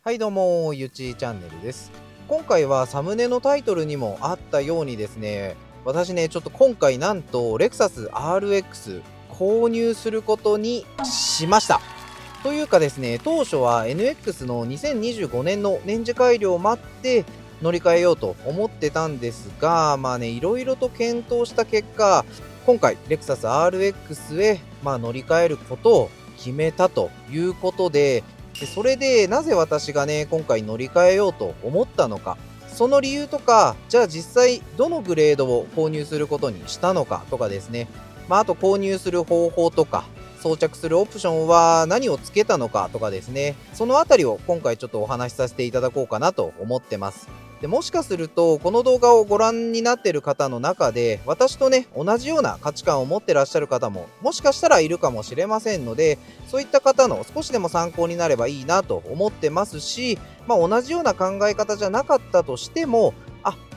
はいどうも、ゆちチャンネルです。今回はサムネのタイトルにもあったようにですね、私ね、ちょっと今回なんとレクサス RX 購入することにしました。というかですね、当初は NX の2025年の年次改良を待って乗り換えようと思ってたんですが、いろいろと検討した結果、今回レクサス RX へ乗り換えることを決めたということで、それでなぜ私がね、今回乗り換えようと思ったのか、その理由とか、じゃあ実際どのグレードを購入することにしたのかとかですね、あと購入する方法とか、装着するオプションは何をつけたのかとかですね、そのあたりを今回ちょっとお話しさせていただこうかなと思ってます。でもしかすると、この動画をご覧になっている方の中で、私とね、同じような価値観を持ってらっしゃる方も、もしかしたらいるかもしれませんので、そういった方の少しでも参考になればいいなと思ってますし、同じような考え方じゃなかったとしても、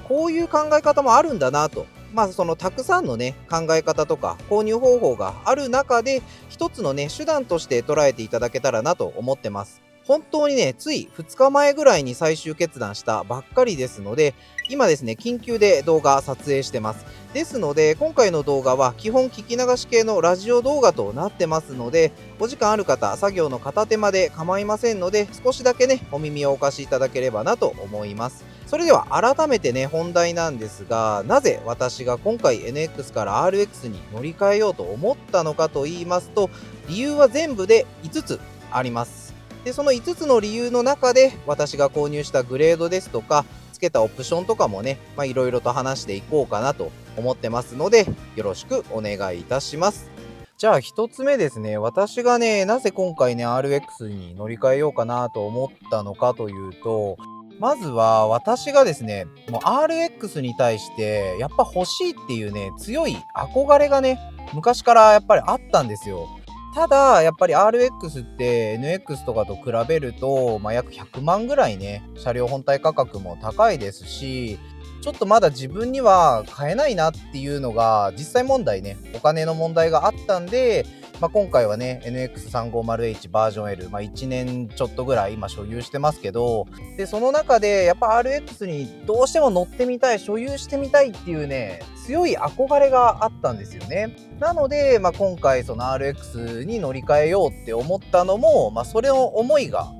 こういう考え方もあるんだなと。そのたくさんのね、考え方とか購入方法がある中で、一つのね、手段として捉えていただけたらなと思ってます。本当にね、つい2日前ぐらいに最終決断したばっかりですので、今ですね、緊急で動画撮影してます。ですので、今回の動画は基本聞き流し系のラジオ動画となってますので、お時間ある方、作業の片手間で構いませんので、少しだけね、お耳をお貸しいただければなと思います。それでは改めてね、本題なんですが、なぜ私が今回 NX から RX に乗り換えようと思ったのかと言いますと、理由は全部で5つあります。で、その5つの理由の中で、私が購入したグレードですとか、つけたオプションとかもね、いろいろと話していこうかなと思ってますので、よろしくお願いいたします。じゃあ1つ目ですね、私がね、なぜ今回ね、RX に乗り換えようかなと思ったのかというと、まずは私がですね、もう RX に対してやっぱ欲しいっていうね、強い憧れがね、昔からやっぱりあったんですよ。ただ、やっぱり RX って NX とかと比べると、約100万ぐらいね、車両本体価格も高いですし、ちょっとまだ自分には買えないなっていうのが、実際問題ね、お金の問題があったんで、今回はね、NX350H バージョン L、1年ちょっとぐらい今所有してますけど、で、その中でやっぱ RX にどうしても乗ってみたい、所有してみたいっていうね、強い憧れがあったんですよね。なので、今回その RX に乗り換えようって思ったのも、それの思いが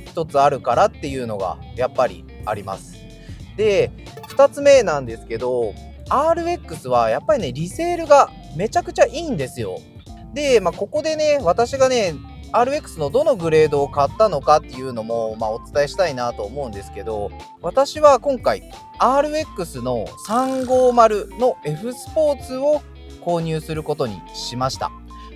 一つあるからっていうのがやっぱりあります。で、2つ目なんですけど、RX はやっぱりね、リセールがめちゃくちゃいいんですよ。で、ここでね、私がね、RX のどのグレードを買ったのかっていうのも、お伝えしたいなと思うんですけど、私は今回 RX の350の F スポーツを購入することにしました。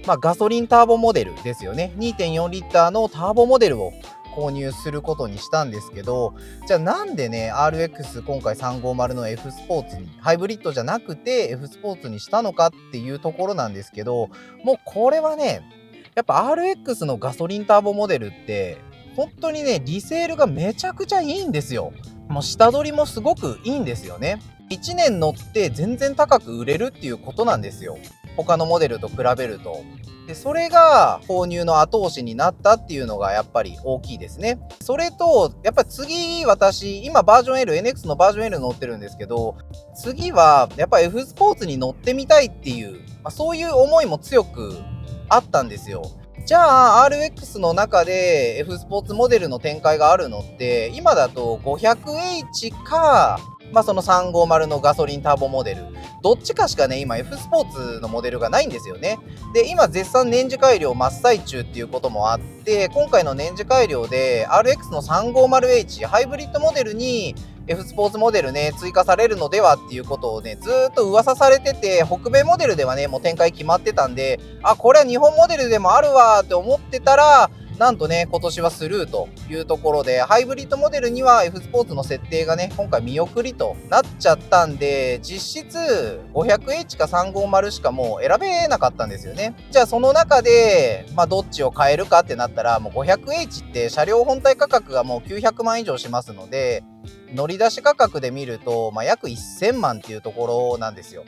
ガソリンターボモデルですよね。2.4 リッターのターボモデルを購入することにしたんですけど、じゃあなんでね、RX 今回350の F スポーツに、ハイブリッドじゃなくて F スポーツにしたのかっていうところなんですけど、もうこれはね、やっぱ RX のガソリンターボモデルって、本当にね、リセールがめちゃくちゃいいんですよ。もう下取りもすごくいいんですよね。1年乗って全然高く売れるっていうことなんですよ。他のモデルと比べると。で、それが購入の後押しになったっていうのがやっぱり大きいですね。それと、やっぱ次私、今バージョン L、NX のバージョン L 乗ってるんですけど、次はやっぱ F スポーツに乗ってみたいっていう、そういう思いも強くあったんですよ。じゃあ RX の中で F スポーツモデルの展開があるのって今だと 500H かその350のガソリンターボモデルどっちかしかね今 F スポーツのモデルがないんですよね。で今絶賛年次改良真っ最中っていうこともあって今回の年次改良で RX の 350H ハイブリッドモデルにF スポーツモデルね、追加されるのではっていうことをね、ずーっと噂されてて、北米モデルではね、もう展開決まってたんで、これは日本モデルでもあるわーって思ってたら、なんとね、今年はスルーというところで、ハイブリッドモデルには F スポーツの設定がね、今回見送りとなっちゃったんで、実質 500H か350しかもう選べなかったんですよね。じゃあその中で、どっちを変えるかってなったら、もう 500H って車両本体価格がもう900万以上しますので、乗り出し価格で見ると、約1000万っていうところなんですよ。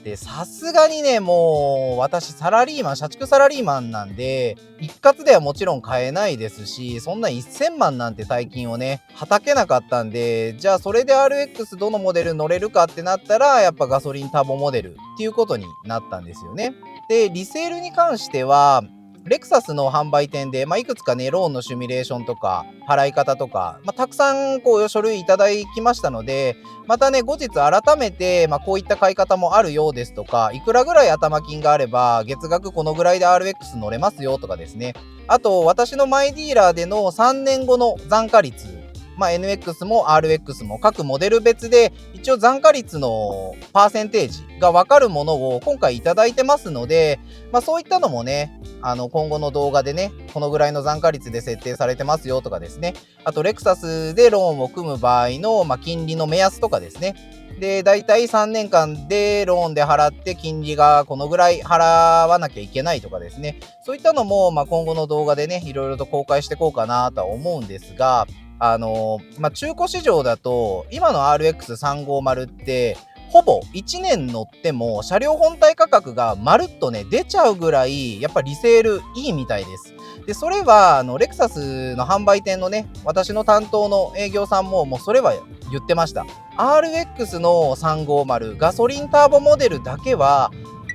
で、さすがにね、もう私サラリーマン、社畜サラリーマンなんで、一括ではもちろん買えないですし、そんな1000万なんて大金をね、はたけなかったんで、じゃあそれで RX どのモデル乗れるかってなったら、やっぱガソリンターボモデルっていうことになったんですよね。で、リセールに関しては、レクサスの販売店で、いくつかね、ローンのシミュレーションとか、払い方とか、たくさんこう書類いただきましたので、またね、後日改めて、こういった買い方もあるようですとか、いくらぐらい頭金があれば、月額このぐらいで RX 乗れますよとかですね。あと、私のマイディーラーでの3年後の残価率、NX も RX も各モデル別で一応残価率のパーセンテージが分かるものを今回いただいてますので、そういったのもね、今後の動画でね、このぐらいの残価率で設定されてますよとかですね、あとレクサスでローンを組む場合の、金利の目安とかですね、で、だいたい3年間でローンで払って金利がこのぐらい払わなきゃいけないとかですね、そういったのも、今後の動画でね、いろいろと公開していこうかなとは思うんですが、中古市場だと、今の RX350 って、ほぼ1年乗っても車両本体価格がまるっとね、出ちゃうぐらい、やっぱリセールいいみたいです。で、それは、レクサスの販売店のね、私の担当の営業さんも、もうそれは言ってました。RX の350、ガソリンターボモデルだけは、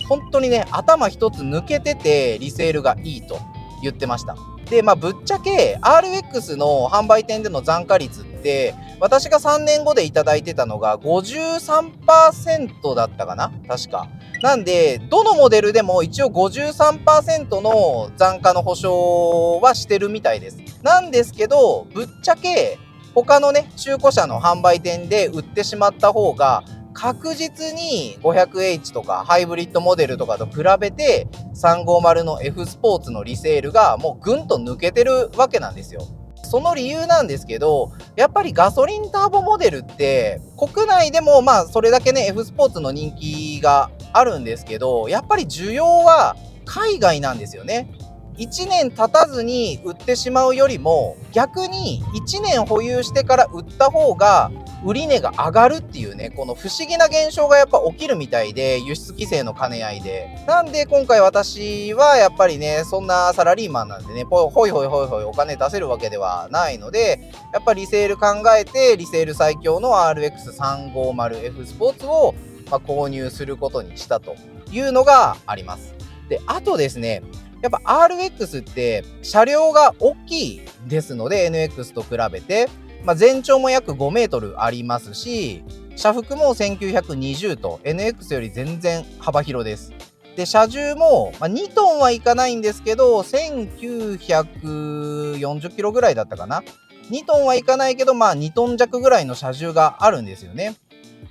本当にね、頭一つ抜けてて、リセールがいいと言ってました。で、ぶっちゃけ RX の販売店での残価率って、私が3年後でいただいてたのが 53% だったかな確か。なんで、どのモデルでも一応 53% の残価の保証はしてるみたいです。なんですけど、ぶっちゃけ、他のね、中古車の販売店で売ってしまった方が、確実に 500H とかハイブリッドモデルとかと比べて350の F スポーツのリセールがもうぐんと抜けてるわけなんですよ。その理由なんですけど、やっぱりガソリンターボモデルって国内でもそれだけね F スポーツの人気があるんですけど、やっぱり需要は海外なんですよね。1年経たずに売ってしまうよりも逆に1年保有してから売った方が売値が上がるっていうね、この不思議な現象がやっぱ起きるみたいで、輸出規制の兼ね合いで。なんで今回私はやっぱりね、そんなサラリーマンなんでね、ほいほいお金出せるわけではないので、やっぱりリセール考えて、リセール最強の RX350F スポーツを購入することにしたというのがあります。で、あとですね、やっぱ RX って車両が大きいですので NX と比べて、全長も約5メートルありますし、車幅も1920と NX より全然幅広です。で、車重も、2トンはいかないんですけど、1940キロぐらいだったかな。2トンはいかないけど、2トン弱ぐらいの車重があるんですよね。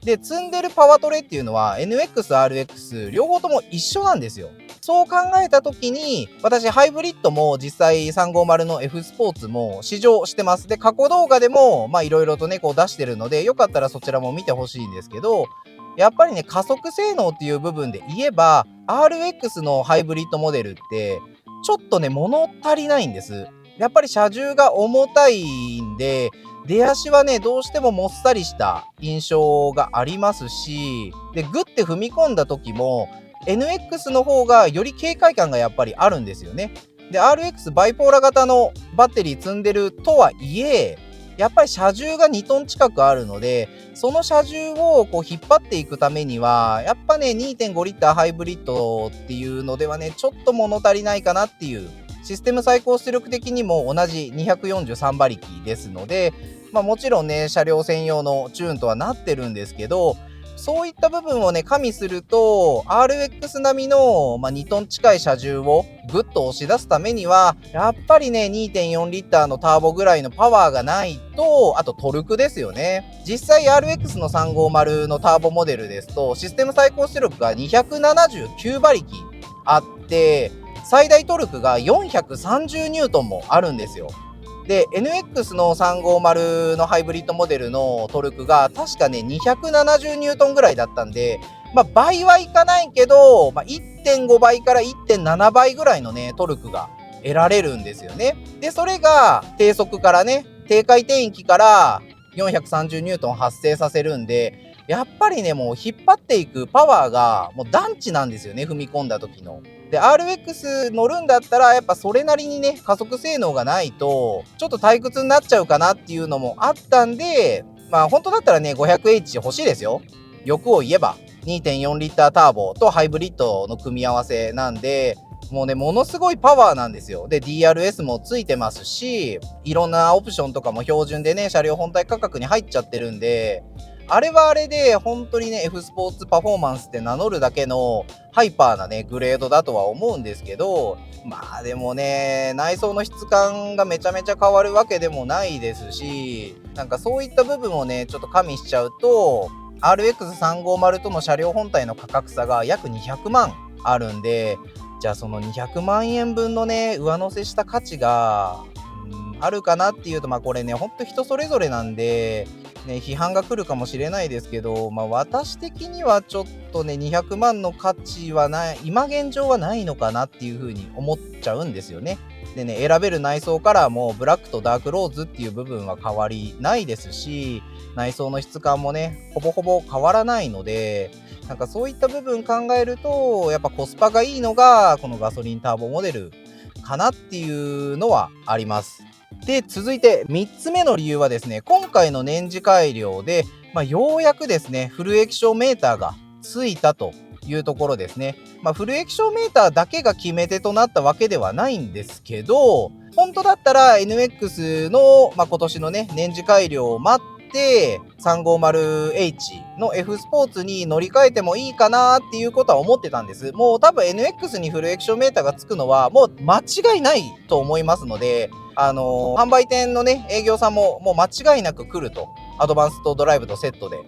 で、積んでるパワトレっていうのは NX、RX 両方とも一緒なんですよ。そう考えた時に、私ハイブリッドも実際350の F スポーツも試乗してます。で、過去動画でもいろいろとね、こう出してるので、よかったらそちらも見てほしいんですけど、やっぱりね、加速性能っていう部分で言えば、RX のハイブリッドモデルって、ちょっとね、物足りないんです。やっぱり車重が重たいんで、出足はね、どうしてももっさりした印象がありますし、で、グッて踏み込んだ時も、NX の方がより軽快感がやっぱりあるんですよね。で、RX バイポーラ型のバッテリー積んでるとはいえ、やっぱり車重が2トン近くあるので、その車重をこう引っ張っていくためには、やっぱね、2.5 リッターハイブリッドっていうのではね、ちょっと物足りないかなっていう、システム最高出力的にも同じ243馬力ですので、もちろんね、車両専用のチューンとはなってるんですけど、そういった部分をね、加味すると、RX 並みの、2トン近い車重をぐっと押し出すためには、やっぱりね、2.4 リッターのターボぐらいのパワーがないと、あとトルクですよね。実際 RX の350のターボモデルですと、システム最高出力が279馬力あって、最大トルクが430ニュートンもあるんですよ。で、NX の350のハイブリッドモデルのトルクが確かね、270ニュートンぐらいだったんで、倍はいかないけど、1.5 倍から 1.7 倍ぐらいのね、トルクが得られるんですよね。で、それが低速からね、低回転域から430ニュートン発生させるんで、やっぱりね、もう引っ張っていくパワーがもう団地なんですよね、踏み込んだ時の。で、RX 乗るんだったら、やっぱそれなりにね、加速性能がないと、ちょっと退屈になっちゃうかなっていうのもあったんで、まあ本当だったらね、500H 欲しいですよ。欲を言えば。2.4 リッターターボとハイブリッドの組み合わせなんで、もうね、ものすごいパワーなんですよ。で、DRS もついてますし、いろんなオプションとかも標準でね、車両本体価格に入っちゃってるんで、あれはあれで本当にね、F スポーツパフォーマンスって名乗るだけのハイパーなね、グレードだとは思うんですけど、まあでもね、内装の質感がめちゃめちゃ変わるわけでもないですし、なんかそういった部分をね、ちょっと加味しちゃうと、RX350 との車両本体の価格差が約200万あるんで、じゃあその200万円分のね、上乗せした価値が、あるかなっていうと、まあこれね、ほんと人それぞれなんで、ね、批判が来るかもしれないですけど、まあ私的にはちょっとね、200万の価値はない、今現状はないのかなっていうふうに思っちゃうんですよね。でね、選べる内装からもブラックとダークローズっていう部分は変わりないですし、内装の質感もね、ほぼほぼ変わらないので、なんかそういった部分考えると、やっぱコスパがいいのが、このガソリンターボモデルかなっていうのはあります。で、続いて3つ目の理由はですね、今回の年次改良で、ようやくですね、フル液晶メーターがついたというところですね。フル液晶メーターだけが決め手となったわけではないんですけど、本当だったら NX の、今年のね、年次改良を待って、350H の F スポーツに乗り換えてもいいかなっていうことは思ってたんです。もう多分 NX にフル液晶メーターがつくのはもう間違いないと思いますので、販売店のね、営業さんももう間違いなく来ると。アドバンストドライブとセットで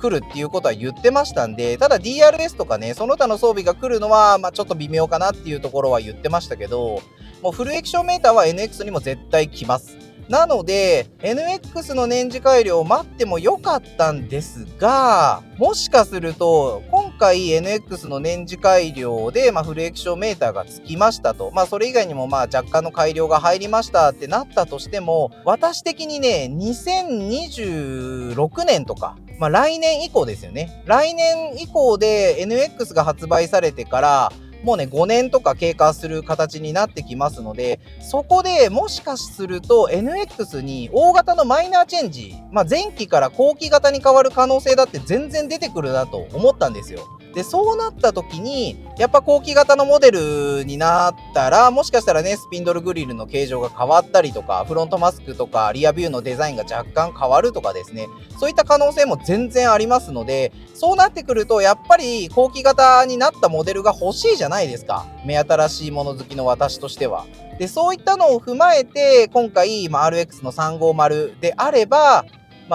来るっていうことは言ってましたんで、ただ DRS とかね、その他の装備が来るのは、ちょっと微妙かなっていうところは言ってましたけど、もうフル液晶メーターは NX にも絶対来ます。なので、NX の年次改良を待ってもよかったんですが、もしかすると、今回 NX の年次改良で、フル液晶メーターがつきましたと。それ以外にも若干の改良が入りましたってなったとしても、私的にね、2026年とか、来年以降ですよね。来年以降で NX が発売されてから、もうね、5年とか経過する形になってきますので、そこでもしかすると NX に大型のマイナーチェンジ、前期から後期型に変わる可能性だって全然出てくるなと思ったんですよ。で、そうなった時に、やっぱ後期型のモデルになったら、もしかしたらね、スピンドルグリルの形状が変わったりとか、フロントマスクとかリアビューのデザインが若干変わるとかですね、そういった可能性も全然ありますので、そうなってくると、やっぱり後期型になったモデルが欲しいじゃないですか。目新しいもの好きの私としては。で、そういったのを踏まえて、今回、RX の350であれば、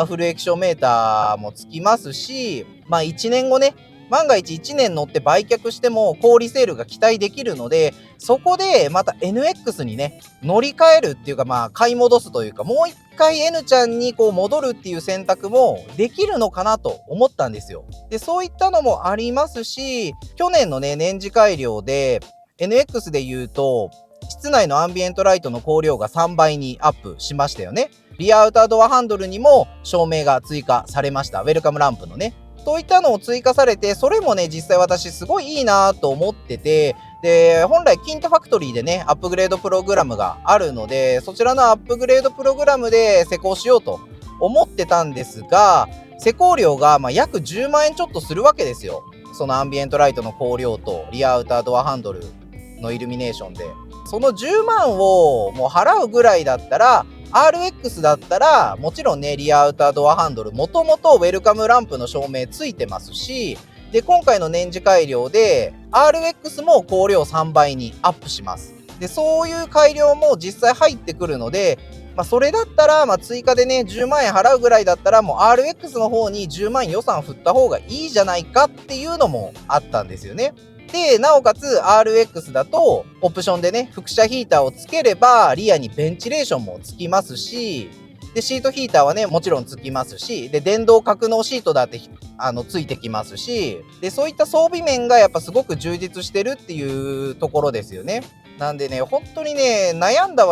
フル液晶メーターもつきますし、1年後ね、万が一1年乗って売却しても高リセールが期待できるので、そこでまた NX にね、乗り換えるっていうか買い戻すというか、もう一回 N ちゃんにこう戻るっていう選択もできるのかなと思ったんですよ。で、そういったのもありますし、去年のね、年次改良で NX で言うと、室内のアンビエントライトの光量が3倍にアップしましたよね。リアアウタードアハンドルにも照明が追加されました。ウェルカムランプのね。そういったのを追加されて、それもね、実際私すごいいいなと思ってて、で、本来キントファクトリーでね、アップグレードプログラムがあるので、そちらのアップグレードプログラムで施工しようと思ってたんですが、施工料が約10万円ちょっとするわけですよ。そのアンビエントライトの光量とリアアウタードアハンドルのイルミネーションで。その10万をもう払うぐらいだったら、RX だったら、もちろんね、リアアウタードアハンドル、もともとウェルカムランプの照明ついてますし、で、今回の年次改良で、RX も光量3倍にアップします。で、そういう改良も実際入ってくるので、それだったら、追加でね、10万円払うぐらいだったら、もう RX の方に10万予算振った方がいいじゃないかっていうのもあったんですよね。で、なおかつ RX だと、オプションでね、輻射ヒーターをつければ、リアにベンチレーションもつきますし、で、シートヒーターはね、もちろんつきますし、で、電動格納シートだって、ついてきますし、で、そういった装備面がやっぱすごく充実してるっていうところですよね。なんでね、本当にね、悩んだ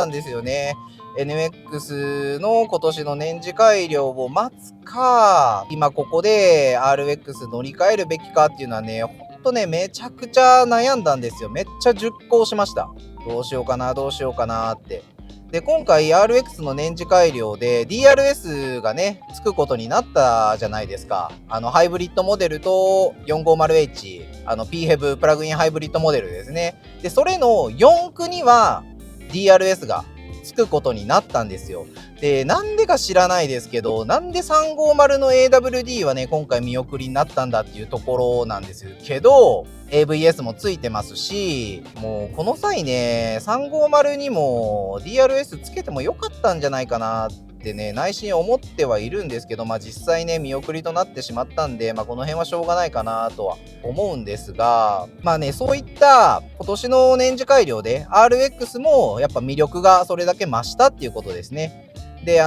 んですよね。NX の今年の年次改良を待つか、今ここで RX 乗り換えるべきかっていうのはね、ほんとね、めちゃくちゃ悩んだんですよ。めっちゃ熟考しました。どうしようかな、どうしようかなって。で、今回 RX の年次改良で DRS がね、つくことになったじゃないですか。ハイブリッドモデルと 450H、PHEV プラグインハイブリッドモデルですね。で、それの4駆には DRS がつくことになったんですよ。で、なんでか知らないですけど、なんで350の AWD はね、今回見送りになったんだっていうところなんですけど、AVS もついてますし、もうこの際ね、350にも DRS つけてもよかったんじゃないかなってね、内心思ってはいるんですけど、実際ね、見送りとなってしまったんで、この辺はしょうがないかなとは思うんですが、そういった今年の年次改良で RX もやっぱ魅力がそれだけ増したっていうことですね。で、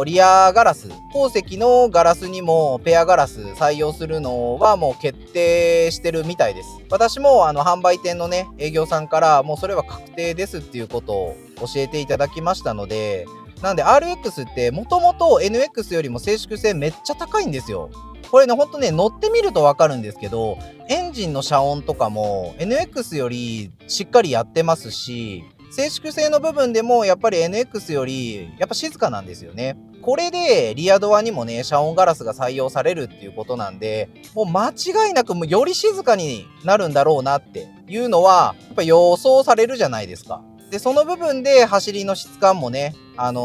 リアガラス、後席のガラスにもペアガラス採用するのはもう決定してるみたいです。私も販売店のね、営業さんからもうそれは確定ですっていうことを教えていただきましたので、なんで RX ってもともと NX よりも静粛性めっちゃ高いんですよ。これね、ほんとね、乗ってみるとわかるんですけど、エンジンの遮音とかも NX よりしっかりやってますし、静粛性の部分でもやっぱり NX よりやっぱ静かなんですよね。これでリアドアにもね、遮音ガラスが採用されるっていうことなんで、もう間違いなくもうより静かになるんだろうなっていうのは、やっぱ予想されるじゃないですか。で、その部分で走りの質感もね、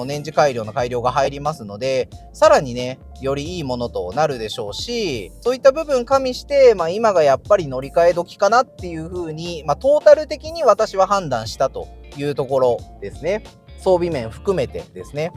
年次改良の改良が入りますので、さらにね、よりいいものとなるでしょうし、そういった部分加味して、今がやっぱり乗り換え時かなっていう風に、トータル的に私は判断したというところですね。装備面含めてですね。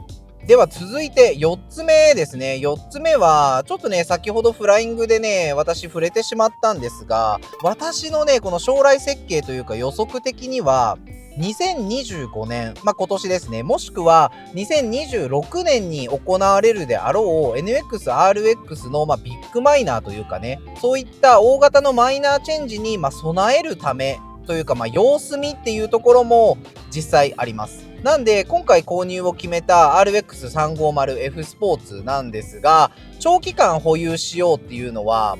では続いて4つ目ですね。4つ目は、ちょっとね、先ほどフライングでね、私触れてしまったんですが、私のね、この将来設計というか予測的には、2025年、今年ですね、もしくは2026年に行われるであろう NX、RX のビッグマイナーというかね、そういった大型のマイナーチェンジに備えるためというか、様子見っていうところも実際あります。なんで、今回購入を決めた RX350F スポーツなんですが、長期間保有しようっていうのは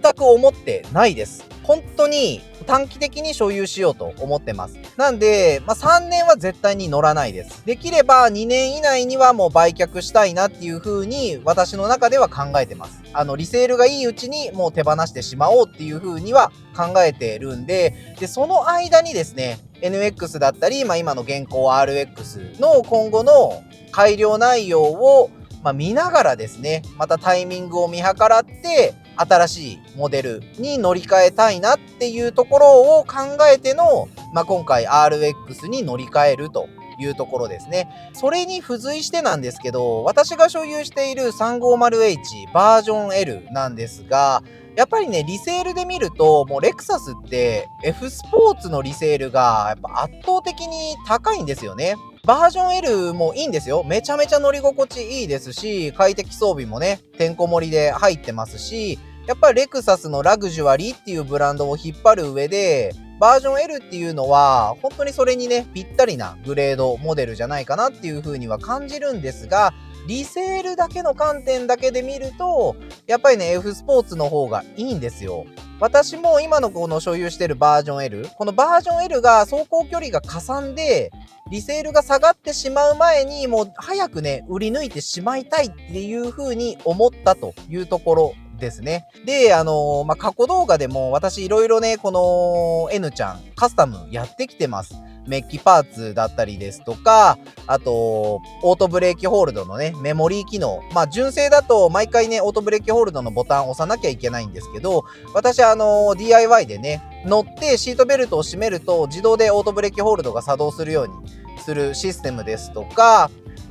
全く思ってないです。本当に短期的に所有しようと思ってます。なんで、3年は絶対に乗らないです。できれば2年以内にはもう売却したいなっていう風に私の中では考えてます。リセールがいいうちにもう手放してしまおうっていう風には考えてるんで、その間にですね、NX だったり、今の現行 RX の今後の改良内容を見ながらですね、またタイミングを見計らって、新しいモデルに乗り換えたいなっていうところを考えての、今回 RX に乗り換えるというところですね。それに付随してなんですけど、私が所有している 350H バージョン L なんですが、やっぱりね、リセールで見ると、もうレクサスって F スポーツのリセールがやっぱ圧倒的に高いんですよね。バージョン L もいいんですよ。めちゃめちゃ乗り心地いいですし、快適装備もね、てんこ盛りで入ってますし、やっぱりレクサスのラグジュアリーっていうブランドを引っ張る上で、バージョン L っていうのは、本当にそれにね、ぴったりなグレードモデルじゃないかなっていう風には感じるんですが、リセールだけの観点だけで見ると、やっぱりね、F スポーツの方がいいんですよ。私も今のこの所有してるバージョン L、このバージョン L が走行距離がかさんで、リセールが下がってしまう前にもう早くね、売り抜いてしまいたいっていう風に思ったというところですね。で、過去動画でも私いろいろね、この N ちゃんカスタムやってきてます。メッキパーツだったりですとか、あと、オートブレーキホールドのね、メモリー機能。純正だと毎回ね、オートブレーキホールドのボタンを押さなきゃいけないんですけど、私DIY でね、乗ってシートベルトを締めると自動でオートブレーキホールドが作動するようにするシステムですとか、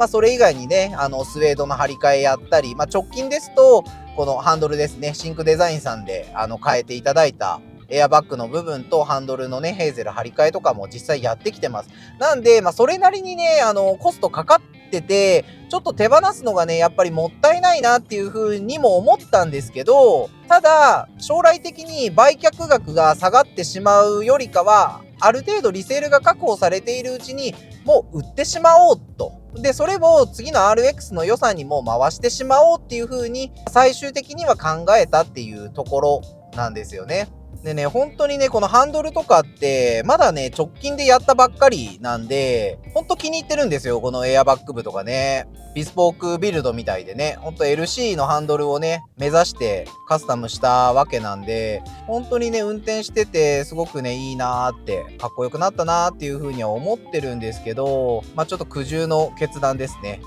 それ以外にね、スウェードの張り替えやったり、直近ですと、このハンドルですね、シンクデザインさんで、変えていただいた、エアバッグの部分とハンドルのね、ヘーゼル張り替えとかも実際やってきてます。なんで、それなりにね、コストかかってて、ちょっと手放すのがね、やっぱりもったいないなっていう風にも思ったんですけど、ただ、将来的に売却額が下がってしまうよりかは、ある程度リセールが確保されているうちに、もう売ってしまおうとで、それを次の RX の予算にも回してしまおうっていう風に最終的には考えたっていうところなんですよね。でね、本当にね、このハンドルとかって、まだね、直近でやったばっかりなんで、ほんと気に入ってるんですよ、このエアバック部とかね。ビスポークビルドみたいでね、ほんと LC のハンドルをね、目指してカスタムしたわけなんで、本当にね、運転してて、すごくね、いいなーって、かっこよくなったなーっていう風には思ってるんですけど、ちょっと苦渋の決断ですね。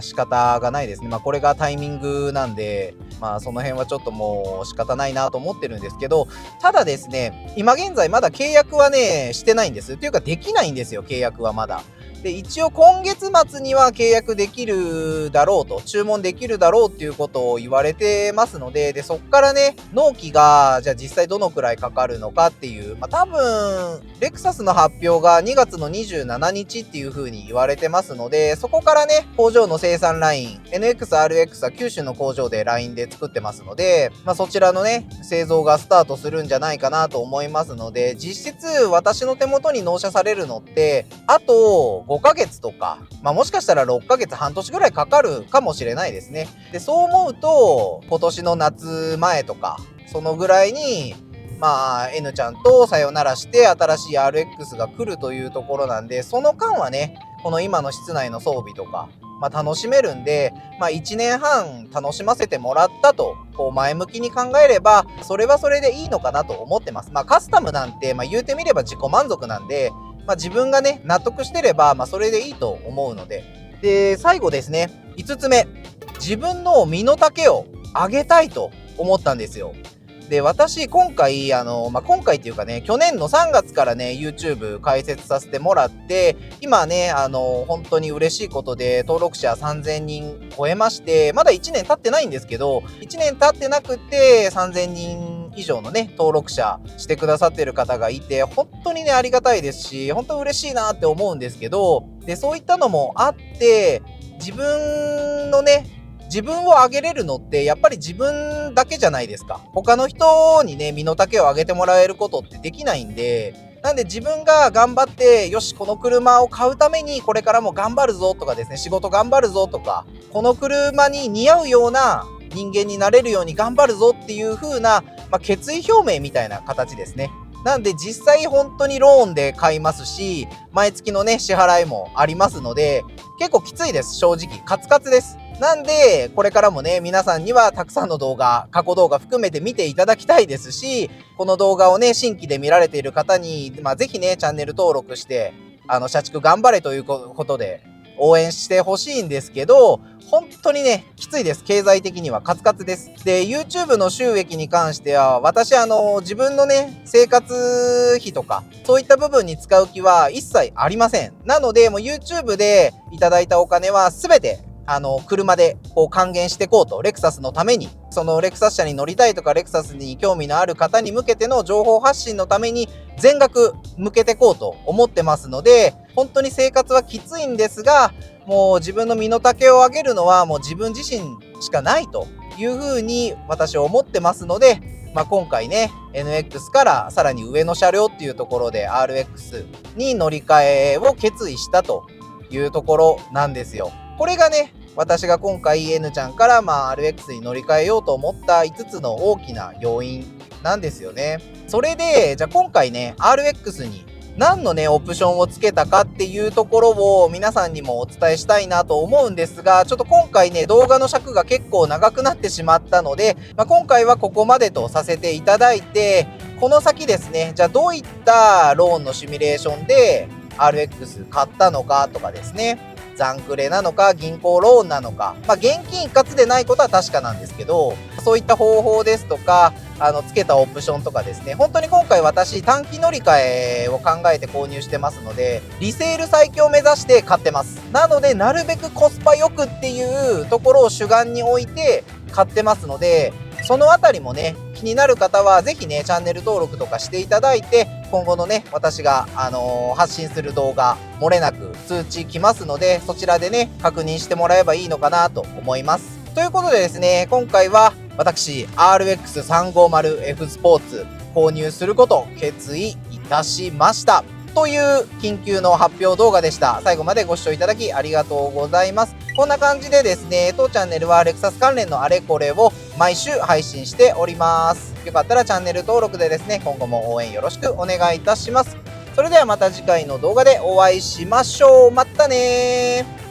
仕方がないですね。これがタイミングなんで、その辺はちょっともう仕方ないなと思ってるんですけど、ただですね、今現在まだ契約はね、してないんです。というかできないんですよ、契約はまだ。で、一応今月末には契約できるだろうと、注文できるだろうっていうことを言われてますので、そっからね、納期が、じゃあ実際どのくらいかかるのかっていう、多分、レクサスの発表が2月の27日っていう風に言われてますので、そこからね、工場の生産ライン、NX、RX は九州の工場でラインで作ってますので、そちらのね、製造がスタートするんじゃないかなと思いますので、実質私の手元に納車されるのって、あと5ヶ月とか、もしかしたら6ヶ月半年ぐらいかかるかもしれないですね。で、そう思うと、今年の夏前とか、そのぐらいに、N ちゃんとさよならして新しい RX が来るというところなんで、その間はね、この今の室内の装備とか、楽しめるんで、1年半楽しませてもらったと、こう前向きに考えれば、それはそれでいいのかなと思ってます。カスタムなんて、言うてみれば自己満足なんで、自分がね、納得してれば、それでいいと思うので。で、最後ですね、5つ目。自分の身の丈を上げたいと思ったんですよ。で、私、今回っていうかね、去年の3月からね、YouTube 開設させてもらって、今ね、本当に嬉しいことで、登録者3000人超えまして、まだ1年経ってないんですけど、1年経ってなくて、3000人以上のね、登録者してくださってる方がいて、本当にね、ありがたいですし、本当嬉しいなって思うんですけど、で、そういったのもあって、自分を上げれるのってやっぱり自分だけじゃないですか。他の人にね、身の丈を上げてもらえることってできないんで、なんで自分が頑張って、よし、この車を買うためにこれからも頑張るぞとかですね、仕事頑張るぞとか、この車に似合うような人間になれるように頑張るぞっていう風な、決意表明みたいな形ですね。なんで実際本当にローンで買いますし、毎月のね、支払いもありますので、結構きついです、正直。カツカツです。なんで、これからもね、皆さんにはたくさんの動画、過去動画含めて見ていただきたいですし、この動画をね、新規で見られている方に、ぜひね、チャンネル登録して、社畜頑張れということで、応援してほしいんですけど、本当にね、きついです。経済的にはカツカツです。で、YouTube の収益に関しては、私自分のね、生活費とか、そういった部分に使う気は一切ありません。なので、もう YouTube でいただいたお金はすべて、車でこう還元していこうと、レクサスのために、そのレクサス車に乗りたいとか、レクサスに興味のある方に向けての情報発信のために、全額向けていこうと思ってますので、本当に生活はきついんですが、もう自分の身の丈を上げるのはもう自分自身しかないというふうに私は思ってますので、今回ね、NX からさらに上の車両っていうところで RX に乗り換えを決意したというところなんですよ。これがね、私が今回 N ちゃんからRX に乗り換えようと思った5つの大きな要因なんですよね。それで、じゃあ今回ね、RX に何のね、オプションをつけたかっていうところを皆さんにもお伝えしたいなと思うんですが、ちょっと今回ね、動画の尺が結構長くなってしまったので、今回はここまでとさせていただいて、この先ですね、じゃあどういったローンのシミュレーションで RX 買ったのかとかですね、残クレなのか銀行ローンなのか、現金一括でないことは確かなんですけど、そういった方法ですとか、つけたオプションとかですね、本当に今回私短期乗り換えを考えて購入してますので、リセール最強を目指して買ってます。なので、なるべくコスパよくっていうところを主眼に置いて買ってますので、そのあたりもね、気になる方はぜひね、チャンネル登録とかしていただいて、今後のね、私が、発信する動画、漏れなく通知来ますので、そちらでね、確認してもらえばいいのかなと思います。ということでですね、今回は私、RX350F スポーツ購入することを決意いたしました。という緊急の発表動画でした。最後までご視聴いただきありがとうございます。こんな感じでですね、当チャンネルはレクサス関連のあれこれを毎週配信しております。よかったらチャンネル登録でですね、今後も応援よろしくお願いいたします。それではまた次回の動画でお会いしましょう。またねー。